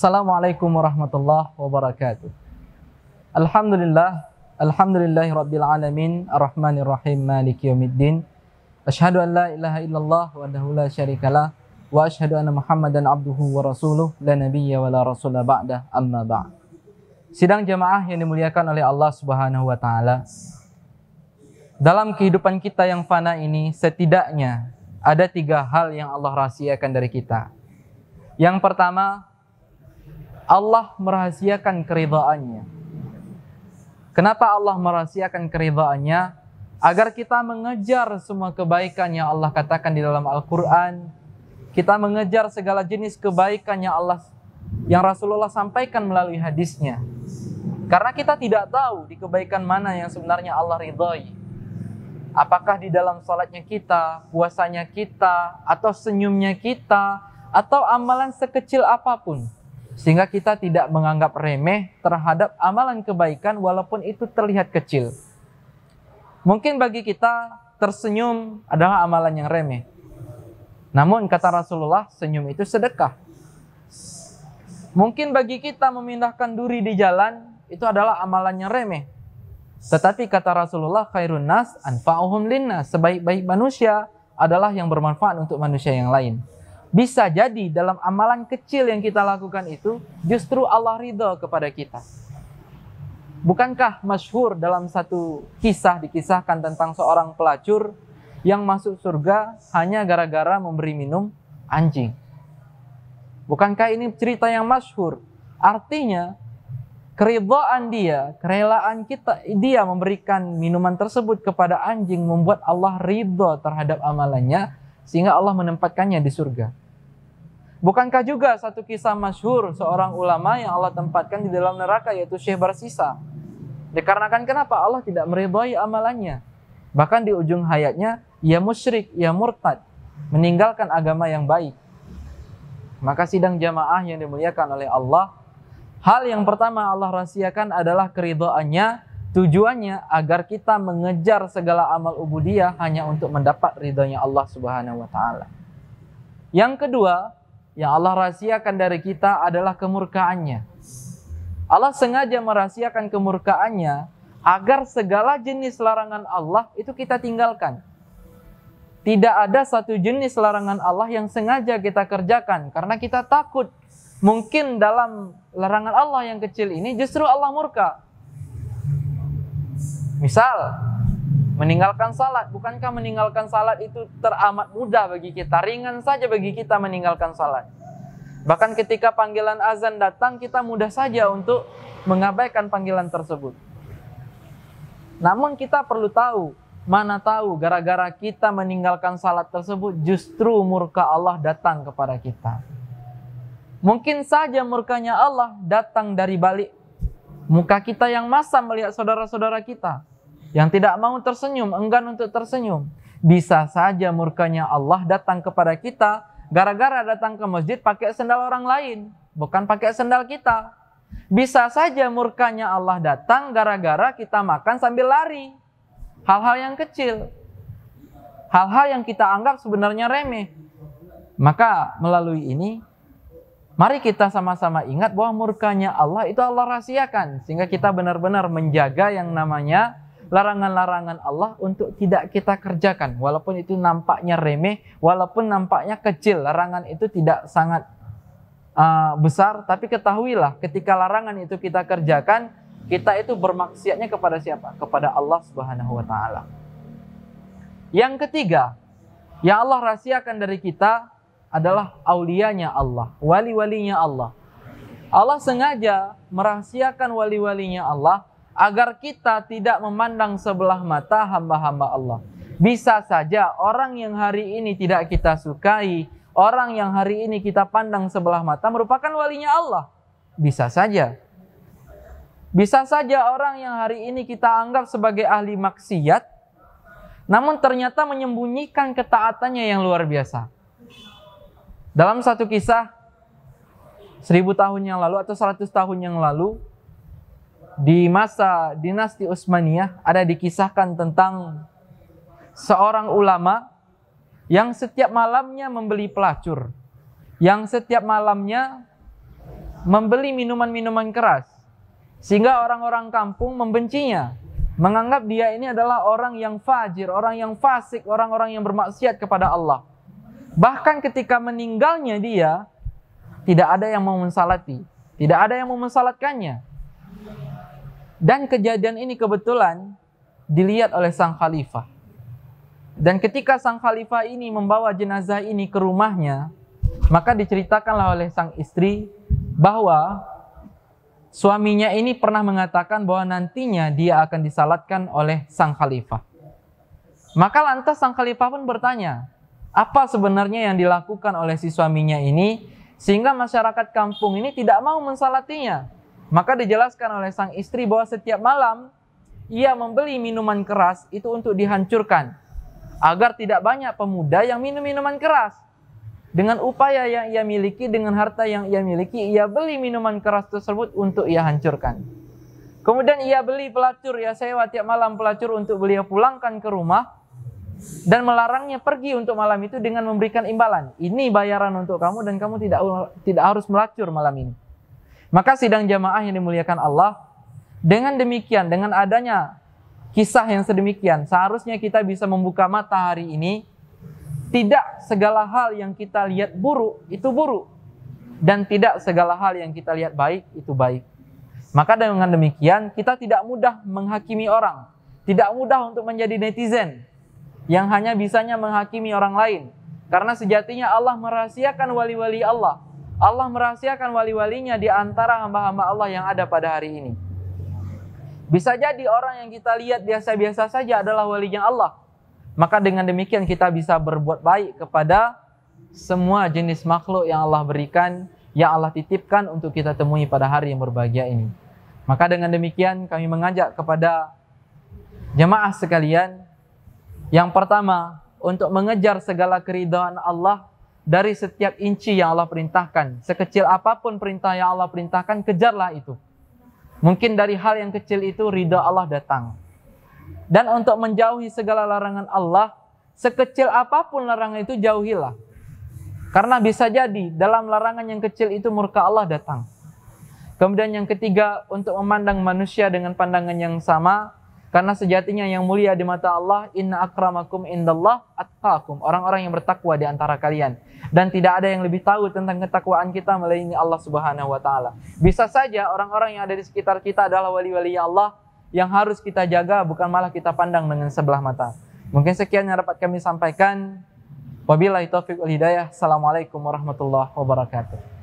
Assalamualaikum warahmatullahi wabarakatuh. Alhamdulillahi rabbil alamin, arrahmanir rahim, maliki yaumiddin. Asyhadu an la ilaha illallah wahdahu la syarikalah wa asyhadu anna Muhammadan abduhu wa rasuluh la nabiyya wa la rasula ba'dah, amma ba'd. Sidang jamaah yang dimuliakan oleh Allah Subhanahu wa taala. Dalam kehidupan kita yang fana ini, setidaknya ada 3 hal yang Allah rahasiakan dari kita. Yang pertama, Allah merahasiakan keridhaannya. Kenapa Allah merahasiakan keridhaannya? Agar kita mengejar semua kebaikan yang Allah katakan di dalam Al-Quran. Kita mengejar segala jenis kebaikan yang Rasulullah sampaikan melalui hadisnya. Karena kita tidak tahu di kebaikan mana yang sebenarnya Allah ridhai. Apakah di dalam salatnya kita, puasanya kita, atau senyumnya kita, atau amalan sekecil apapun. Sehingga kita tidak menganggap remeh terhadap amalan kebaikan walaupun itu terlihat kecil. Mungkin bagi kita tersenyum adalah amalan yang remeh. Namun kata Rasulullah, senyum itu sedekah. Mungkin bagi kita memindahkan duri di jalan itu adalah amalan yang remeh. Tetapi kata Rasulullah, khairun nas anfa'uhum linnas, sebaik-baik manusia adalah yang bermanfaat untuk manusia yang lain. Bisa jadi dalam amalan kecil yang kita lakukan itu justru Allah ridha kepada kita. Bukankah masyhur dalam satu kisah dikisahkan tentang seorang pelacur yang masuk surga hanya gara-gara memberi minum anjing? Bukankah ini cerita yang masyhur? Artinya keridhaan dia, kerelaan dia memberikan minuman tersebut kepada anjing membuat Allah ridha terhadap amalannya sehingga Allah menempatkannya di surga. Bukankah juga satu kisah masyhur seorang ulama yang Allah tempatkan di dalam neraka, yaitu Syekh Barsisa. Dikarenakan kenapa? Allah tidak meridhai amalannya. Bahkan di ujung hayatnya, ia musyrik, ia murtad, meninggalkan agama yang baik. Maka sidang jamaah yang dimuliakan oleh Allah, hal yang pertama Allah rahasiakan adalah keridhaannya. Tujuannya agar kita mengejar segala amal ubudiyah hanya untuk mendapat ridhonya Allah Subhanahu wa taala. Yang kedua, yang Allah rahasiakan dari kita adalah kemurkaannya. Allah sengaja merahasiakan kemurkaannya agar segala jenis larangan Allah itu kita tinggalkan. Tidak ada satu jenis larangan Allah yang sengaja kita kerjakan karena kita takut mungkin dalam larangan Allah yang kecil ini justru Allah murka. Misal, meninggalkan salat. Bukankah meninggalkan salat itu teramat mudah bagi kita? Ringan saja bagi kita meninggalkan salat. Bahkan ketika panggilan azan datang, kita mudah saja untuk mengabaikan panggilan tersebut. Namun kita perlu tahu, mana tahu gara-gara kita meninggalkan salat tersebut justru murka Allah datang kepada kita. Mungkin saja murkanya Allah datang dari balik muka kita yang masam melihat saudara-saudara kita yang tidak mau tersenyum, enggan untuk tersenyum. Bisa saja murkanya Allah datang kepada kita gara-gara datang ke masjid pakai sendal orang lain, bukan pakai sendal kita. Bisa saja murkanya Allah datang gara-gara kita makan sambil lari. Hal-hal yang kecil, hal-hal yang kita anggap sebenarnya remeh. Maka melalui ini, mari kita sama-sama ingat bahwa murkanya Allah itu Allah rahasiakan. Sehingga kita benar-benar menjaga yang namanya larangan-larangan Allah untuk tidak kita kerjakan. Walaupun itu nampaknya remeh, walaupun nampaknya kecil, larangan itu tidak sangat besar. Tapi ketahuilah ketika larangan itu kita kerjakan, kita itu bermaksiatnya kepada siapa? Kepada Allah Subhanahu wa ta'ala. Yang ketiga, yang Allah rahasiakan dari kita adalah auliyanya Allah, wali-walinya Allah. Allah sengaja merahasiakan wali-walinya Allah agar kita tidak memandang sebelah mata hamba-hamba Allah. Bisa saja orang yang hari ini tidak kita sukai, orang yang hari ini kita pandang sebelah mata merupakan walinya Allah. Bisa saja. Bisa saja orang yang hari ini kita anggap sebagai ahli maksiat, namun ternyata menyembunyikan ketaatannya yang luar biasa. Dalam satu kisah 1000 tahun yang lalu atau 100 tahun yang lalu, di masa dinasti Utsmaniyah ada dikisahkan tentang seorang ulama yang setiap malamnya membeli pelacur, yang setiap malamnya membeli minuman-minuman keras, sehingga orang-orang kampung membencinya, menganggap dia ini adalah orang yang fajir, orang yang fasik, orang-orang yang bermaksiat kepada Allah. Bahkan ketika meninggalnya dia, tidak ada yang mau mensalati, tidak ada yang mau mensalatkannya. Dan kejadian ini kebetulan dilihat oleh sang khalifah. Dan ketika sang khalifah ini membawa jenazah ini ke rumahnya, maka diceritakanlah oleh sang istri bahwa suaminya ini pernah mengatakan bahwa nantinya dia akan disalatkan oleh sang khalifah. Maka lantas sang khalifah pun bertanya, apa sebenarnya yang dilakukan oleh si suaminya ini sehingga masyarakat kampung ini tidak mau mensalatinya? Maka dijelaskan oleh sang istri bahwa setiap malam ia membeli minuman keras itu untuk dihancurkan, agar tidak banyak pemuda yang minum minuman keras. Dengan upaya yang ia miliki, dengan harta yang ia miliki, ia beli minuman keras tersebut untuk ia hancurkan. Kemudian ia beli pelacur, ia sewa tiap malam pelacur untuk beliau pulangkan ke rumah, dan melarangnya pergi untuk malam itu dengan memberikan imbalan. Ini bayaran untuk kamu dan kamu tidak harus melacur malam ini. Maka sidang jamaah yang dimuliakan Allah, dengan demikian, dengan adanya kisah yang sedemikian, seharusnya kita bisa membuka mata hari ini. Tidak segala hal yang kita lihat buruk itu buruk, dan tidak segala hal yang kita lihat baik itu baik. Maka dengan demikian kita tidak mudah menghakimi orang, tidak mudah untuk menjadi netizen yang hanya bisanya menghakimi orang lain. Karena sejatinya Allah merahasiakan wali-wali Allah. Allah merahasiakan wali-walinya di antara hamba-hamba Allah yang ada pada hari ini. Bisa jadi orang yang kita lihat biasa-biasa saja adalah walinya Allah. Maka dengan demikian kita bisa berbuat baik kepada semua jenis makhluk yang Allah berikan, yang Allah titipkan untuk kita temui pada hari yang berbahagia ini. Maka dengan demikian kami mengajak kepada jemaah sekalian, yang pertama untuk mengejar segala keridhaan Allah dari setiap inci yang Allah perintahkan. Sekecil apapun perintah yang Allah perintahkan, kejarlah itu. Mungkin dari hal yang kecil itu ridha Allah datang. Dan untuk menjauhi segala larangan Allah, sekecil apapun larangan itu jauhilah. Karena bisa jadi dalam larangan yang kecil itu murka Allah datang. Kemudian yang ketiga, untuk memandang manusia dengan pandangan yang sama. Karena sejatinya yang mulia di mata Allah, inna akramakum indallah atqakum. Orang-orang yang bertakwa di antara kalian. Dan tidak ada yang lebih tahu tentang ketakwaan kita melainkan Allah Subhanahu wa taala. Bisa saja orang-orang yang ada di sekitar kita adalah wali-wali Allah yang harus kita jaga, bukan malah kita pandang dengan sebelah mata. Mungkin sekian yang dapat kami sampaikan. Wabillahi taufiq wal hidayah. Assalamualaikum warahmatullahi wabarakatuh.